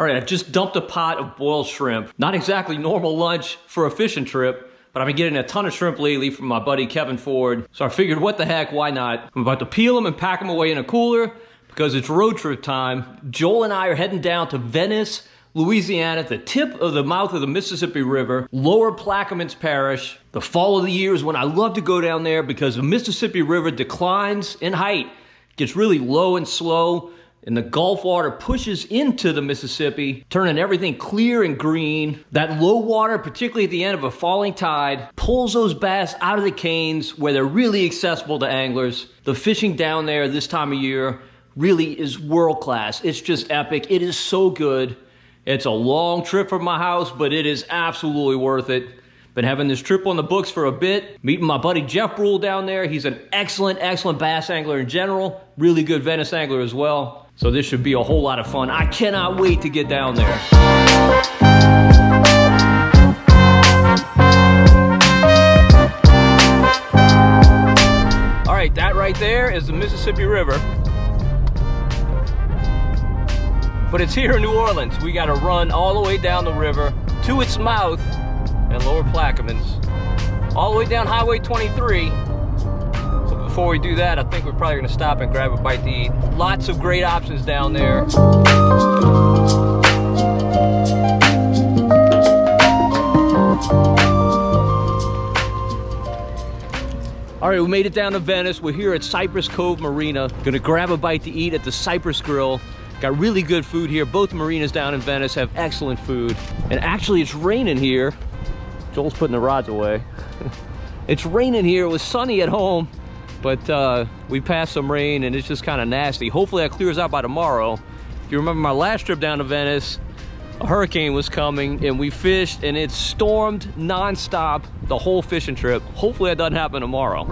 All right, I just dumped a pot of boiled shrimp. Not exactly normal lunch for a fishing trip, but I've been getting a ton of shrimp lately from my buddy Kevin Ford. So I figured, what the heck, why not? I'm about to peel them and pack them away in a cooler because it's road trip time. Joel and I are heading down to Venice, Louisiana, at the tip of the mouth of the Mississippi River, Lower Plaquemines Parish. The fall of the year is when I love to go down there because the Mississippi River declines in height, gets really low and slow, and the Gulf water pushes into the Mississippi, turning everything clear and green. That low water, particularly at the end of a falling tide, pulls those bass out of the canes where they're really accessible to anglers. The fishing down there this time of year really is world class. It's just epic. It is so good. It's a long trip from my house, but it is absolutely worth it. Been having this trip on the books for a bit. Meeting my buddy Jeff Brule down there. He's an excellent bass angler in general. Really good Venice angler as well. So this should be a whole lot of fun. I cannot wait to get down there. All right, that right there is the Mississippi River. But it's here in New Orleans. We got to run all the way down the river to its mouth at Lower Plaquemines, all the way down Highway 23. So before we do that, I think we're probably going to stop and grab a bite to eat. Lots of great options down there. All right, we made it down to Venice. We're here at Cypress Cove Marina. Gonna grab a bite to eat at the Cypress Grill. Got really good food here. Both marinas down in Venice have excellent food. And actually, it's raining here. Joel's putting the rods away. It's raining here. It was sunny at home, but we passed some rain and it's just kind of nasty. Hopefully that clears out by tomorrow. If you remember my last trip down to Venice, a hurricane was coming and we fished and it stormed nonstop the whole fishing trip. Hopefully that doesn't happen tomorrow.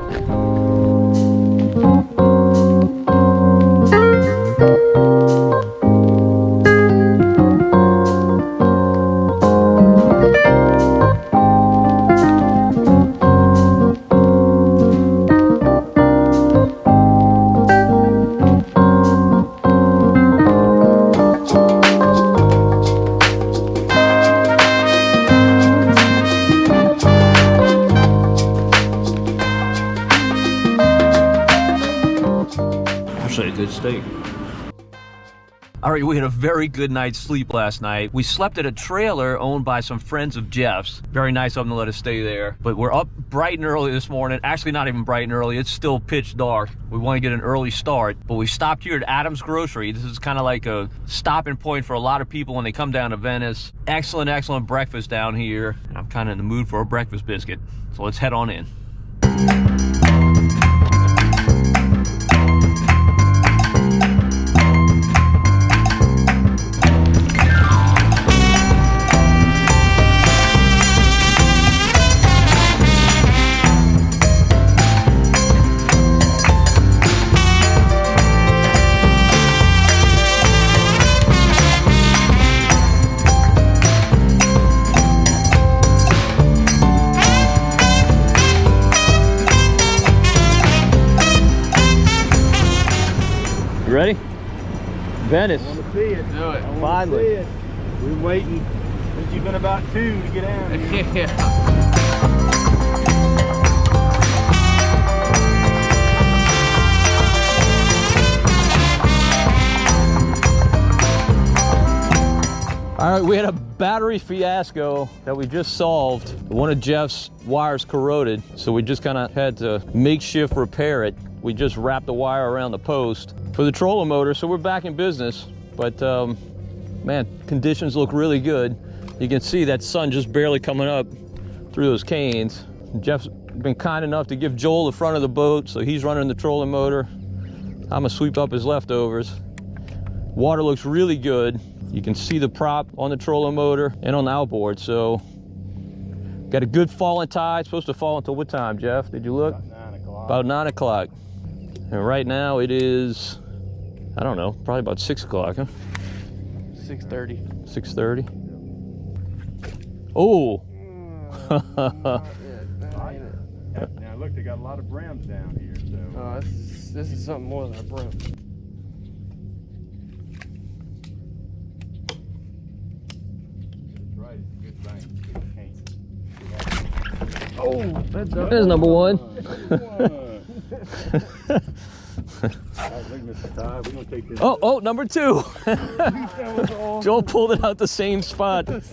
A good steak. All right, we had a very good night's sleep last night. We slept at a trailer owned by some friends of Jeff's. Very nice of them to let us stay there. But we're up bright and early this morning. Actually, not even bright and early. It's still pitch dark. We want to get an early start. But we stopped here at Adam's Grocery. This is kind of like a stopping point for a lot of people when they come down to Venice. Excellent breakfast down here. I'm kind of in the mood for a breakfast biscuit. So let's head on in. You ready? Venice. I want to see it. Do it. Finally. See it. We've been waiting since you've been about 2 to get down here. Yeah. All right, we had a battery fiasco that we just solved. One of Jeff's wires corroded, so we just kind of had to makeshift repair it. We just wrapped the wire around the post for the trolling motor, so we're back in business. But man, conditions look really good. You can see that sun just barely coming up through those canes. Jeff's been kind enough to give Joel the front of the boat, so he's running the trolling motor. I'm gonna sweep up his leftovers. Water looks really good. You can see the prop on the trolling motor and on the outboard. So got a good falling tide. It's supposed to fall until what time, Jeff? Did you look? About 9 o'clock. About 9 o'clock. And right now it is, I don't know, probably about 6 o'clock, huh? 6:30. 6:30. Oh. Now look, they got a lot of brims down here. So this is something more than a brim. Oh, that's up. There's number one. Oh, number two. Joel pulled it out the same spot. That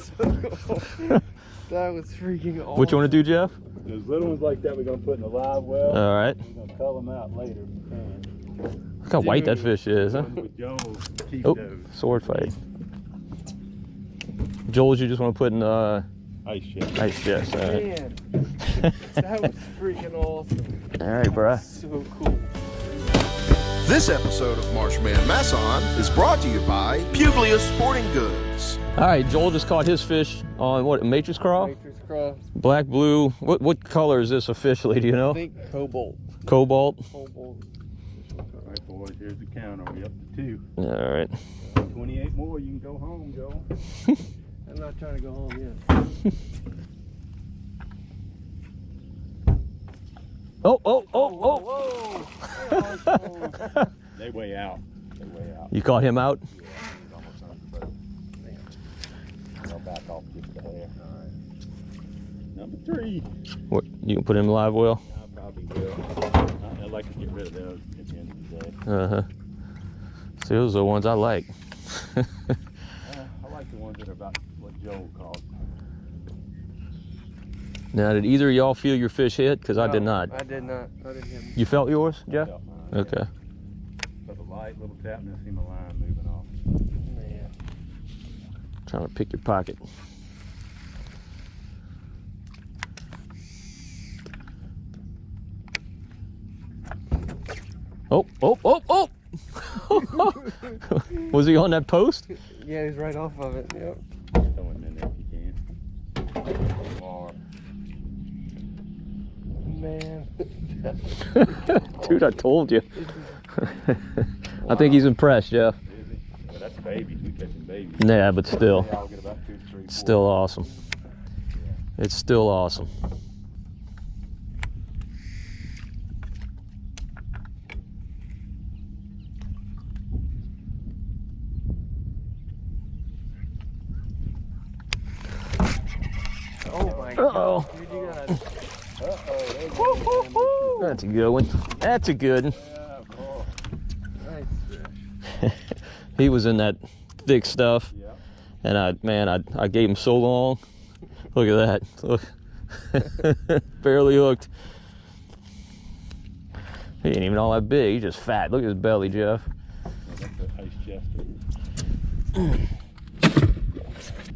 was freaking awesome. What you want to do, Jeff? Those little ones like that we're going to put in the live well. All right. We're going to cull them out later if we can. Look how white that fish is, huh? With Joel, keep Oh, those. sword fight. Joel's you just want to put in Ice chest. ice chest. All right. Man, that was freaking awesome. All right, bruh. So cool. This episode of Marshman Masson is brought to you by Puglia Sporting Goods. All right, Joel just caught his fish on what, matrix crawl? Matrix cross. Black, blue. What color is this officially? Do you I know? think cobalt. Cobalt. Cobalt. All right, boys, here's the counter. We're up to 2. All right. 28 more, you can go home, Joel. I'm not trying to go home yet. Oh. Whoa. They way out. They way out. You caught him out? Yeah, he's almost under the boat. I'll back off just a hair. All right. Number 3. What? You can put him in live well? I probably will. I'd like to get rid of those at the end of the day. See, those are the ones I like. I like the ones that are about what Joel called. Now, did either of y'all feel your fish hit? Because I did not. I did not. I didn't hit him. You felt yours, Jeff? Felt mine. Okay. So the light little tap and I see my line moving off. Man. Trying to pick your pocket. Oh. Was he on that post? Yeah, he's right off of it. Yep. Throw him in there if you can. Or Man. Dude, I told you. I think he's impressed, Jeff. is he? Well, that's babies. We catching babies. Yeah, but still. They all get about 2, 3, 4. Still awesome. It's still awesome. Oh my Uh-oh. God. Dude, you got That's a good one. That's a good one. nice fish. He was in that thick stuff. Yeah. And I gave him so long. Look at that. Look. Barely hooked. He ain't even all that big. He's just fat. Look at his belly, Jeff. That's the ice chester.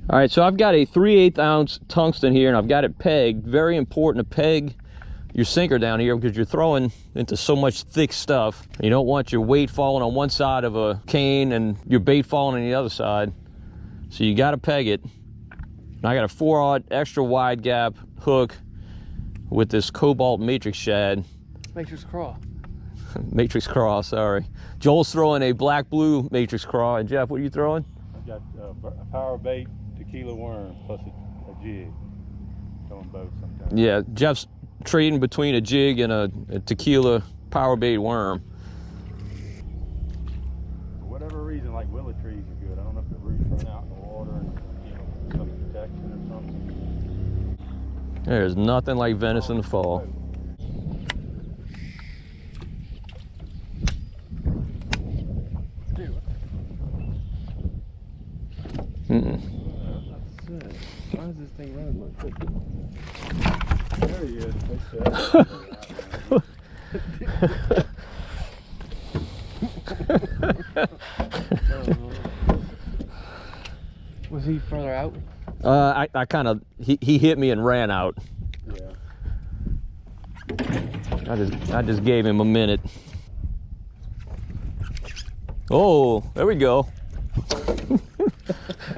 All right, so I've got a 3/8 ounce tungsten here, and I've got it pegged. Very important to peg your sinker down here because you're throwing into so much thick stuff. You don't want your weight falling on one side of a cane and your bait falling on the other side. So you got to peg it. And I got a 4/0 extra wide gap hook with this cobalt matrix shad. Matrix crawl. Matrix craw, sorry. Joel's throwing a black blue matrix craw. And Jeff, what are you throwing? I've got a power bait tequila worm plus a jig. Throwing both sometimes. Yeah, Jeff's trading between a jig and a tequila power bait worm. For whatever reason, like willow trees are good. I don't know if the roots run out in the water and some protection or something. There's nothing like Venice in the fall. Mm-mm. Why is this thing running like this? There he is. Was he further out? I kind of, he hit me and ran out. Yeah. I just gave him a minute. Oh, there we go.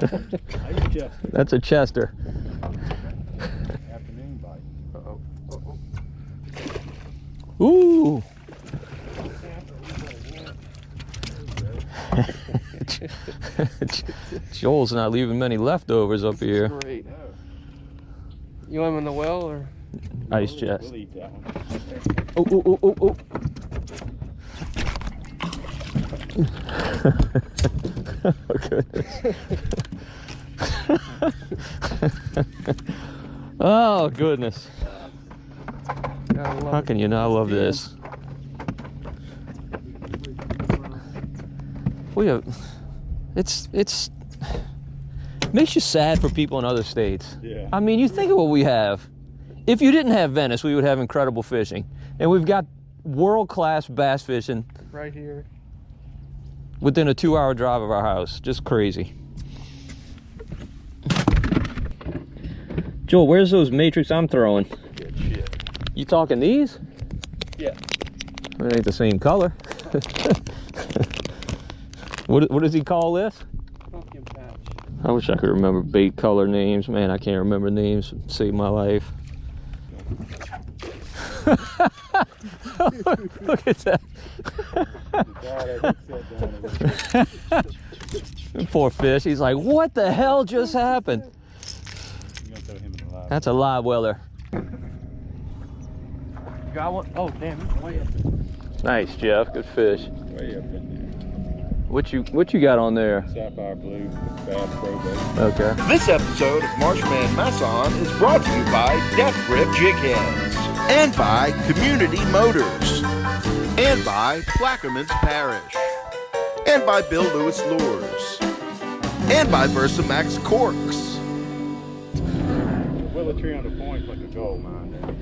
Ice chester. That's a Chester. Afternoon bite. Ooh. Joel's not leaving many leftovers up here. Great. You want him in the well or? Ice chest. We'll eat that one. Oh. Oh, goodness. Oh, goodness. Gotta love How it. can you not love this? We have, it's makes you sad for people in other states. Yeah. I mean, you think of what we have. If you didn't have Venice, we would have incredible fishing. And we've got world-class bass fishing Right here. within a 2-hour drive of our house. Just crazy. Joel, where's those matrix I'm throwing? Good shit. You talking these? Yeah. It ain't the same color. What does he call this? Pumpkin patch. I wish I could remember bait color names. Man, I can't remember names. Save my life. Look at that. Poor fish. He's like, what the hell just happened? That's a live weller. Got one? Oh, damn. It's way up there. Nice, Jeff. Good fish. Way up in What you got on there? there. Sapphire blue, bass pro bait. Okay. This episode of Marshman Masson is brought to you by Death Grip Jig Heads, and by Community Motors, and by Plaquemines Parish, and by Bill Lewis Lures, and by Versamax Corks. Willow tree on the point's like a gold mine there.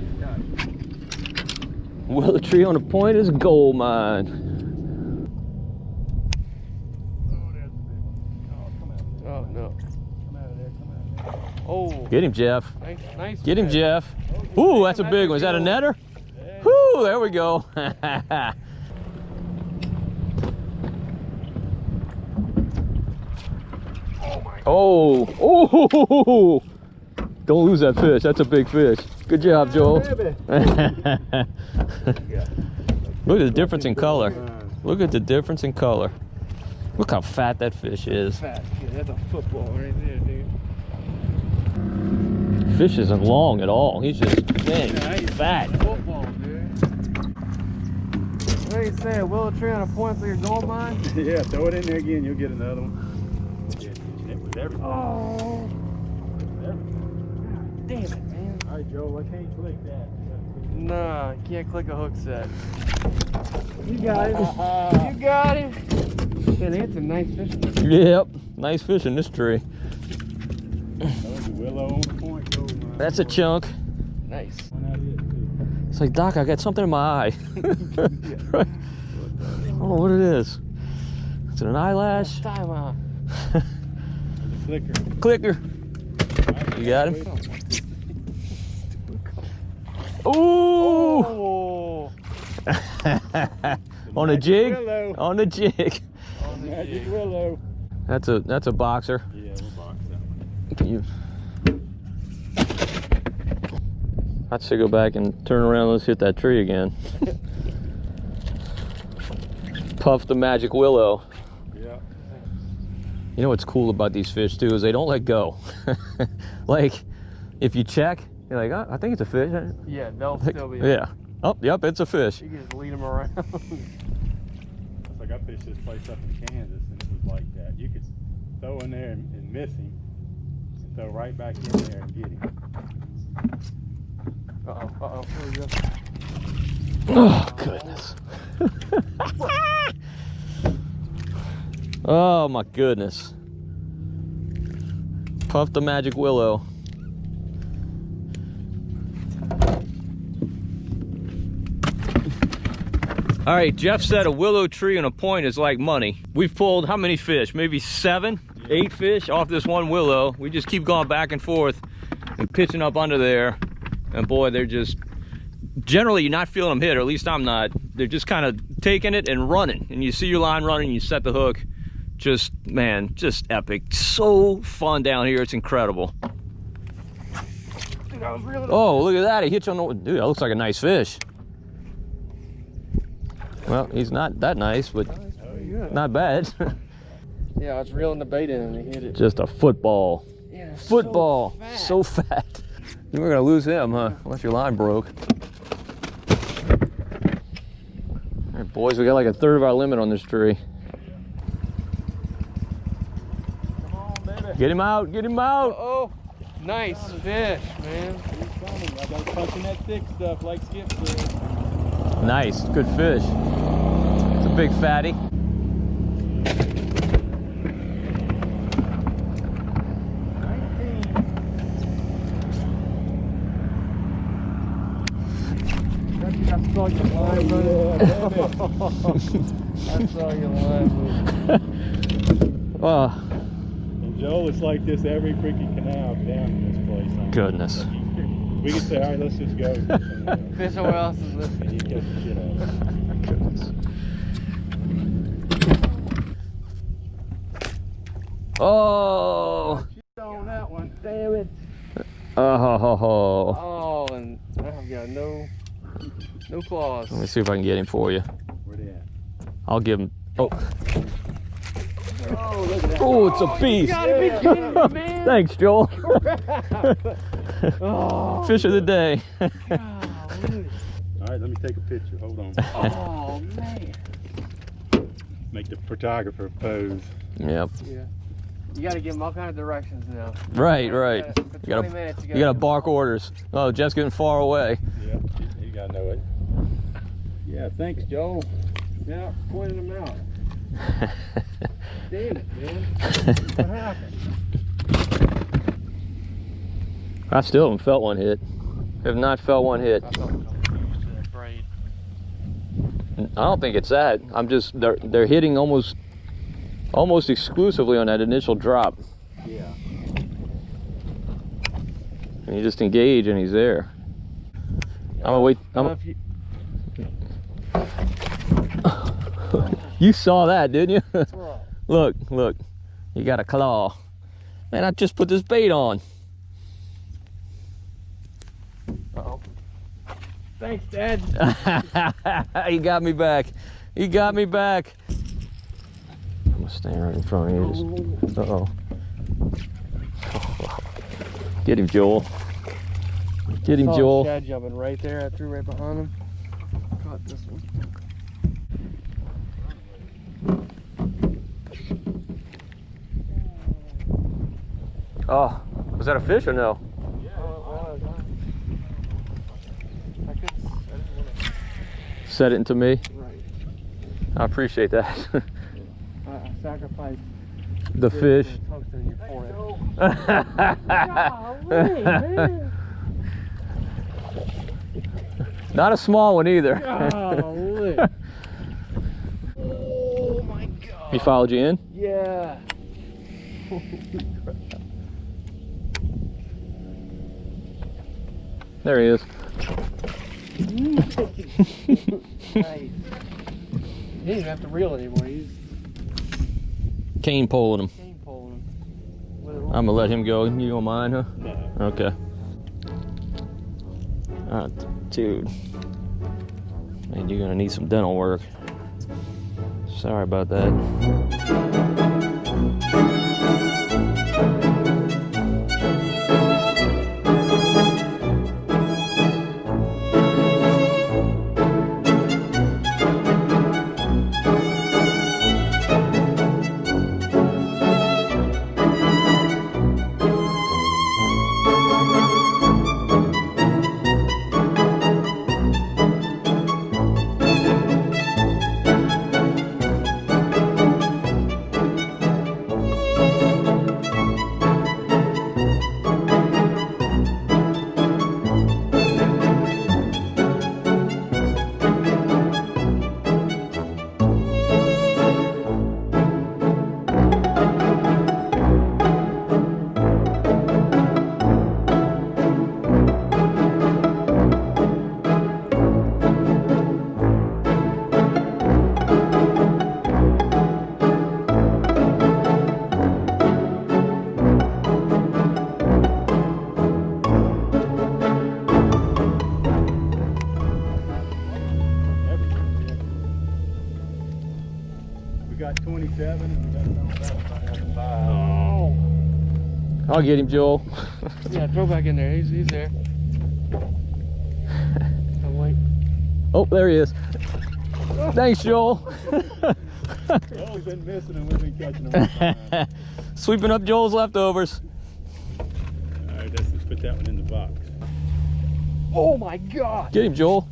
Willow tree on the point is a gold mine. Oh, no. Come out of there, come out of there. Oh. Get him, Jeff. Nice. Get him, fish. Jeff. Ooh, that's a big one. Is that a netter? Whoo, there we go. Oh. Don't lose that fish. That's a big fish. Good job, Joel. Look at the difference in color. Look at the difference in color. Look how fat that fish is. Fat kid. That's a football right there, dude. Fish isn't long at all. He's just, man, Yeah, he's fat. Football, dude. What do you say? A willow tree on a point for your gold mine? Yeah, throw it in there again, you'll get another one. Yeah, it was everything. Oh. Everything. Damn it, man. All right, Joe, I can't click that. Nah, you can't click a hook set. You got it. You got it. Man, that's a nice fish. Yep, nice fish in this tree. That was a willow on the point, gold mine. That's a chunk. Nice. One out of it, too. It's like, Doc, I got something in my eye. Right? I don't know what it is. Is it an eyelash? Time out. There's a clicker. Clicker. You got him? Ooh! Oh. On a jig? Willow. On the jig. Magic willow. That's a boxer. Yeah, we'll box that one. Can you? I'd say go back and turn around. Let's hit that tree again. Puff the magic willow. Yeah. You know what's cool about these fish too is they don't let go. Like, if you check, you're like, oh, I think it's a fish. Yeah, they'll Like, still be. yeah. Oh, yep, it's a fish. You can just lead them around. It's like I fished this place up in Kansas and it was like that. You could throw in there and miss him and throw right back in there and get him. Uh-oh. Here we go. Oh, goodness. Oh, my goodness. Puff the magic willow. All right, Jeff said a willow tree on a point is like money. We've pulled how many fish? Maybe 7, 8 fish off this one willow. We just keep going back and forth and pitching up under there. And boy, they're just, generally you're not feeling them hit, or at least I'm not. They're just kind of taking it and running. And you see your line running, you set the hook. Just, man, just epic. So fun down here, it's incredible. Dude, I was reeling. Oh, look at that, he hits on the, dude, that looks like a nice fish. Well, he's not that nice, but not bad. Yeah, I was reeling the bait in and he hit it. Just a football. Yeah, Football, so fat. You were gonna lose him, huh? Unless your line broke. All right, boys, we got like 1/3 of our limit on this tree. Come on, baby. Get him out, get him out. Oh, nice fish, man. He's coming. I got to punch in that thick stuff like Skip said. Nice, good fish. It's a big fatty. I saw your line running. I saw your line moving. Oh, And Joel, it's like this every freaking canal down in this place. Huh? goodness. We could say, all right, let's just go. Fish somewhere else is listening. And you catch the shit out of it. Goodness. Oh. On that one. Damn it. Oh. Oh, and I've got no claws. Let me see if I can get him for you. Where they at? I'll give him. Oh. Oh, look at that. Oh, it's a beast. You gotta be kidding me, man. Thanks, Joel. Oh, Fish of the day. golly. All right, let me take a picture. Hold on. Oh, man. Make the photographer pose. Yep. Yeah. You gotta give them all kind of directions now. Right, right. For 20 You gotta, minutes, you gotta bark orders. Oh, Jeff's getting far away. Yeah, you gotta know it. Yeah, thanks, Joel. Yeah, pointing them out. Damn it, man. What happened? I still haven't felt one hit. Have not felt one hit. I thought I was used to that braid. I don't think it's that. I'm just they're hitting almost exclusively on that initial drop. Yeah. And you just engage and he's there. I'm gonna wait. You saw that, didn't you? Look, look. You got a claw. Man, I just put this bait on. Uh-oh. Thanks, Dad. He got me back. He got me back. I'm gonna stand right in front of you. Uh-oh. Get him, Joel. Get him, Saw Joel. a shad jumping right there. I threw right behind him. Caught this one. Oh, was that a fish or no? Yeah, it was. I didn't want to. Set it into me. Right. I appreciate that. I sacrificed The fish. tungsten in your forehead. Golly, man. Not a small one either. Golly. Oh my God. He followed you in? Yeah. There he is. Nice. He didn't even have to reel anymore. He's Cane pulling him. cane pulling him. I'm gonna let him go. You don't mind, huh? No. Okay. Dude. Man, you're gonna need some dental work. Sorry about that. We got 27 and we got another 5. Oh. I'll get him, Joel. Yeah, throw back in there. He's there. I'll wait. Oh, there he is. Thanks, Joel. Joel's been missing and we've been catching them all the time. Sweeping up Joel's leftovers. All right, let's put that one in the box. Oh my God. Get him, Joel.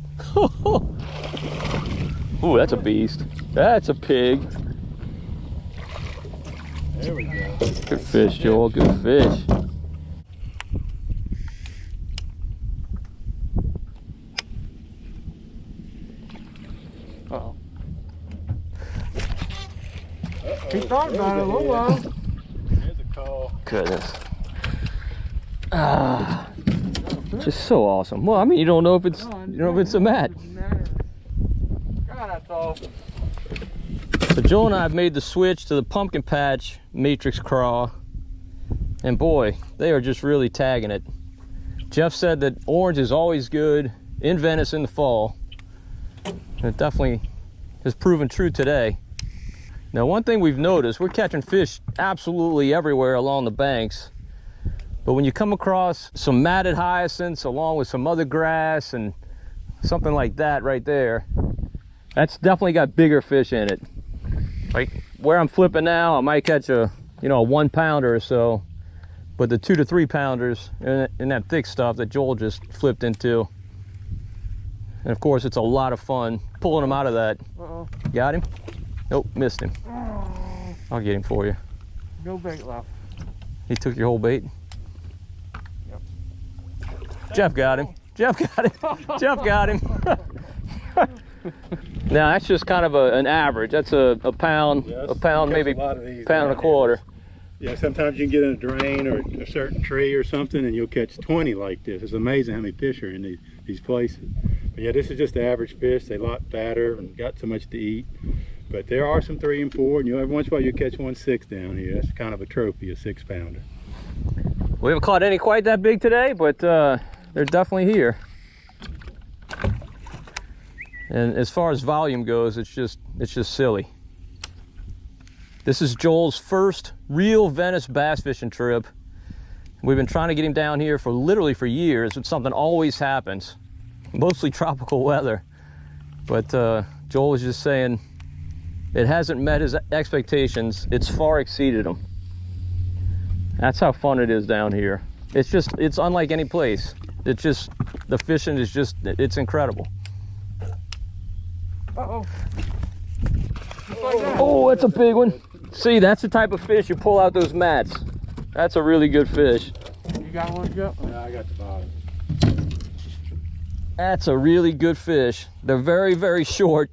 Ooh, that's a beast. That's a pig. There we go. Good fish, Joel. Good fish. Uh-oh. He thought about it a little while. There's a call. Goodness. Ah, just so awesome. Well, I mean, you don't know if it's a mat. God, that's awesome. So Joel and I have made the switch to the pumpkin patch matrix craw, and boy, they are just really tagging it. Jeff said that orange is always good in Venice in the fall. And it definitely has proven true today. Now, one thing we've noticed, we're catching fish absolutely everywhere along the banks. But when you come across some matted hyacinths along with some other grass and something like that right there, that's definitely got bigger fish in it. Like where I'm flipping now, I might catch a 1 pounder or so, but the 2 to 3 pounders in that thick stuff that Joel just flipped into. And of course, it's a lot of fun pulling them out of that. Uh-oh. Got him? Nope, missed him. I'll get him for you. No bait left. He took your whole bait? Yep. Jeff got him. Jeff got him. Jeff got him. Now that's just kind of an average. That's a pound, Yes, a pound, maybe a lot of these pound and a down quarter. Yeah, sometimes you can get in a drain or a certain tree or something and you'll catch 20 like this. It's amazing how many fish are in these places. But yeah, this is just the average fish. They a lot fatter and got so much to eat. But there are some 3 and 4, and every once in a while you catch 1 6 down here. That's kind of a trophy, a 6 pounder. We haven't caught any quite that big today, but they're definitely here. And as far as volume goes, it's just silly. This is Joel's first real Venice bass fishing trip. We've been trying to get him down here for literally for years, but something always happens. Mostly tropical weather. But Joel was just saying it hasn't met his expectations. It's far exceeded them. That's how fun it is down here. It's unlike any place. It's just, the fishing is just, it's incredible. Uh-oh. Oh, that's a big one. See, that's the type of fish you pull out those mats. That's a really good fish. You got one, Joe? Yeah, I got the bottom. That's a really good fish. They're very, very short,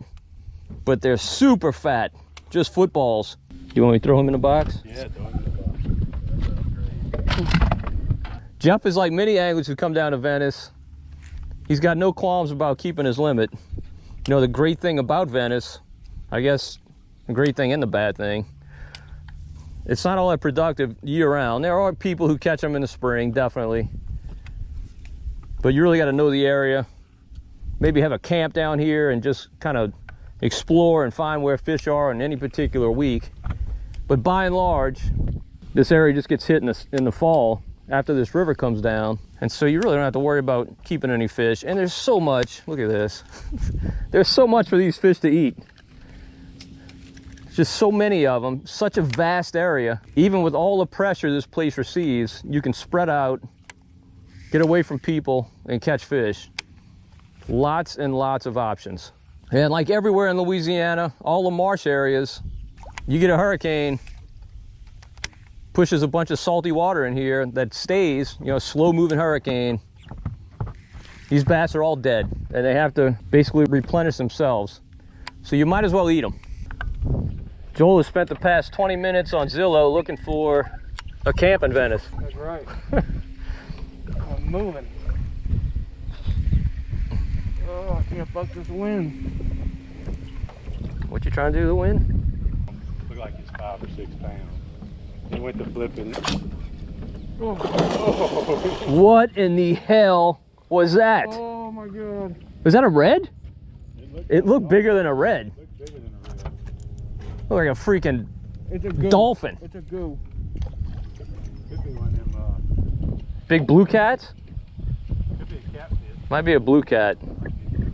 but they're super fat. Just footballs. You want me to throw him in a box? Yeah, throw him in the box. Jeff is like many anglers who come down to Venice. He's got no qualms about keeping his limit. You know, the great thing about Venice, I guess the great thing and the bad thing, it's not all that productive year-round. There are people who catch them in the spring, definitely. But you really got to know the area. Maybe have a camp down here and just kind of explore and find where fish are in any particular week. But by and large, this area just gets hit in the fall after this river comes down. And so you really don't have to worry about keeping any fish. And there's so much, look at this. There's so much for these fish to eat. Just so many of them, such a vast area. Even with all the pressure this place receives, you can spread out, get away from people, and catch fish. Lots and lots of options. And like everywhere in Louisiana, all the marsh areas, you get a hurricane, pushes a bunch of salty water in here that stays, slow moving hurricane. These bass are all dead and they have to basically replenish themselves. So you might as well eat them. Joel has spent the past 20 minutes on Zillow looking for a camp in Venice. That's right. I'm moving. Oh, I can't buck this wind. What you trying to do to the wind? Look like it's 5 or 6 pounds. He went to flipping. Oh. What in the hell was that? Oh my God. Was that a red? It looked bigger than a red. It looked bigger than a red. Looked like a freaking It's a goo. dolphin. It's a goo. Could be one of them, Big blue cats? could be a catfish. Might be a blue cat.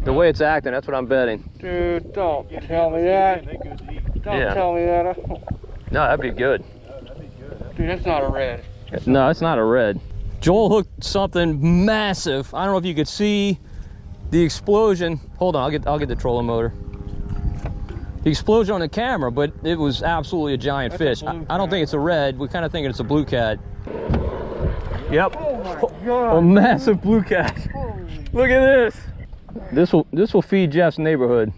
The way it's acting, that's what I'm betting. Dude, don't Get tell me them, that. They good to eat. Don't tell me that. No, that'd be good. Dude, that's not a red. No, it's not a red. Joel hooked something massive. I don't know if you could see the explosion. Hold on, I'll get the trolling motor. The explosion on the camera, but it was absolutely a giant fish. I don't think it's a red. We kind of think it's a blue cat. Yep. Oh my God. A massive blue cat. Holy. Look at this. This will feed Jeff's neighborhood.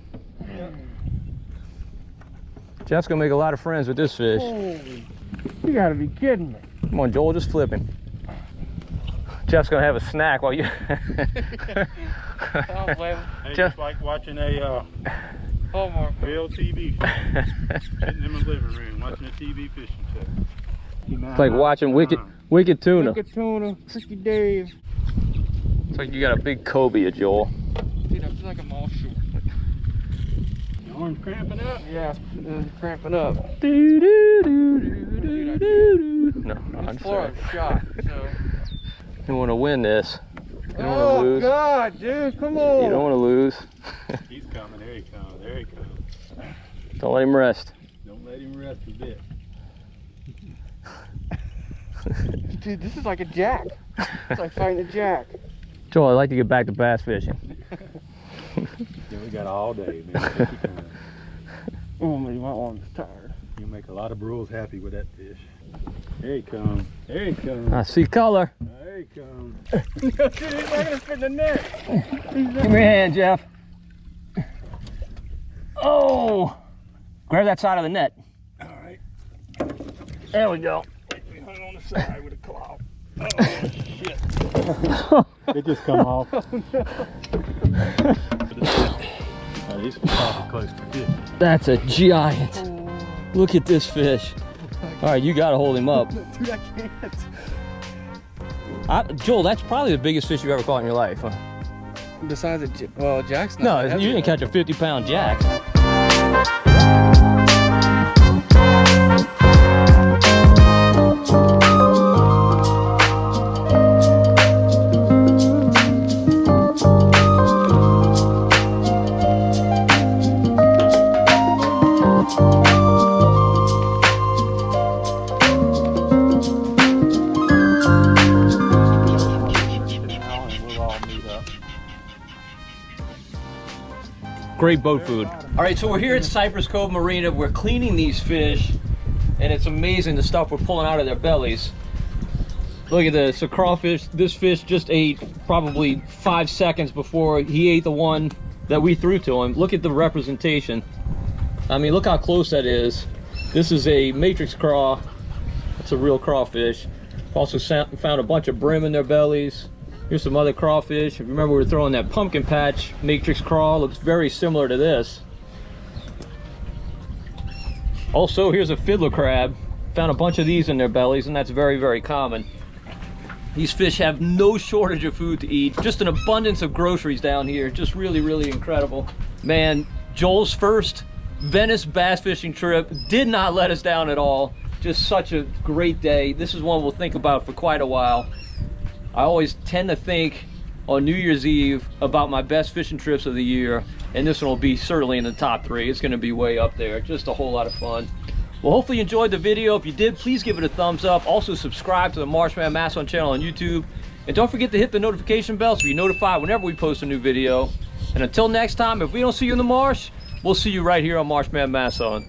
Jeff's gonna make a lot of friends with this fish. Holy. You gotta be kidding me. Come on, Joel, just flip him. Jeff's gonna have a snack while you. I don't blame him. Hey, just like watching a real TV show. Sitting in my living room watching a TV fishing show. It's like watching Wicked Tuna. Wicked Tuna, Tricky Dave. It's like you got a big cobia, Joel. Dude, I feel like I'm all short. Your arm's cramping up? Yeah, it's cramping up. Do, do, do, do, do, do, do. No, I'm I'm sorry. shot, so. You want to win this. You don't want to Oh lose. God, dude, come on. You don't want to lose. He's coming. There he comes. There he comes. Don't let him rest. Don't let him rest a bit. Dude, this is like a jack. It's like fighting a jack. Joel, I'd like to get back to bass fishing. Yeah, we got all day, man. Oh, my arm's tired. You'll make a lot of bros happy with that fish. There he comes. There he comes. I see color. There he comes. Dude, he's not gonna fit in the net. Give me your hand, Jeff. Oh! Grab that side of the net. All right. There we go. We hung on the side with a claw. Oh, shit. It just come off. Oh, he's probably close to 50. That's a giant. Look at this fish. All right, you got to hold him up. Dude, I can't. Joel, that's probably the biggest fish you've ever caught in your life, huh? Besides well, Jack's not. No, heavy, you didn't though. catch a 50-pound jack. Great boat food. All right, so we're here at Cypress Cove Marina. We're cleaning these fish, and it's amazing the stuff we're pulling out of their bellies. Look at this, a crawfish. This fish just ate probably 5 seconds before he ate the one that we threw to him. Look at the representation. I mean, look how close that is. This is a matrix craw. It's a real crawfish. Also found a bunch of brim in their bellies. Here's some other crawfish. If you remember, we were throwing that pumpkin patch matrix craw. Looks very similar to this. Also, here's a fiddler crab. Found a bunch of these in their bellies, and that's very, very common. These fish have no shortage of food to eat. Just an abundance of groceries down here. Just really, really incredible. Man, Joel's first Venice bass fishing trip did not let us down at all. Just such a great day. This is one we'll think about for quite a while. I always tend to think on New Year's Eve about my best fishing trips of the year, and this one will be certainly in the top 3. It's going to be way up there. Just a whole lot of fun. Well, hopefully you enjoyed the video. If you did, please give it a thumbs up. Also subscribe to the Marshman Masson channel on YouTube, and don't forget to hit the notification bell so you're notified whenever we post a new video. And until next time, if we don't see you in the marsh, we'll see you right here on Marshman Masson.